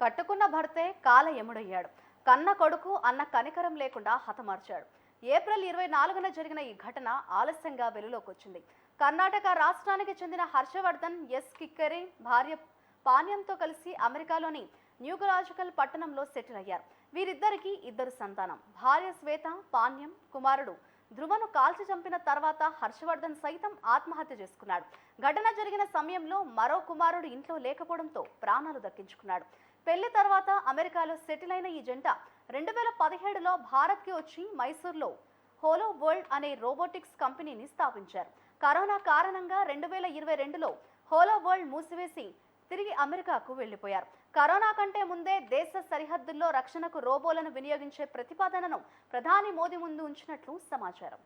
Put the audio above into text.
కట్టుకున్న భర్తే కాల యముడయ్యాడు. కన్న కొడుకు అన్న కనికరం లేకుండా హతమార్చాడు. ఏప్రిల్ 24న జరిగిన ఈ ఘటన ఆలస్యంగా వెలుగులోకొచ్చింది. కర్ణాటక రాష్ట్రానికి చెందిన హర్షవర్ధన్ ఎస్ కిక్కరే భార్య పాణ్యంతో కలిసి అమెరికాలోని న్యూగలాజికల్ పట్టణంలో సెటిల్ అయ్యారు. వీరిద్దరికి ఇద్దరు సంతానం. భార్య శ్వేత, పాణ్యం కుమారుడు ధ్రువను కాల్చి చంపిన తర్వాత హర్షవర్ధన్ సైతం ఆత్మహత్య చేసుకున్నాడు. ఘటన జరిగిన సమయంలో మరో కుమారుడు ఇంట్లో లేకపోవడంతో ప్రాణాలు దక్కించుకున్నాడు. పెళ్లి తర్వాత అమెరికాలో సెటిల్ అయిన ఈ జంట 2017లో భారత్కి వచ్చి మైసూర్లో హోలో వరల్డ్ అనే రోబోటిక్స్ కంపెనీని స్థాపించారు. కరోనా కారణంగా 2022లో హోలో వరల్డ్ మూసివేసి తిరిగి అమెరికాకు వెళ్లిపోయారు. కరోనా కంటే ముందే దేశ సరిహద్దుల్లో రక్షణకు రోబోలను వినియోగించే ప్రతిపాదనను ప్రధాని మోదీ ముందు ఉంచినట్లు సమాచారం.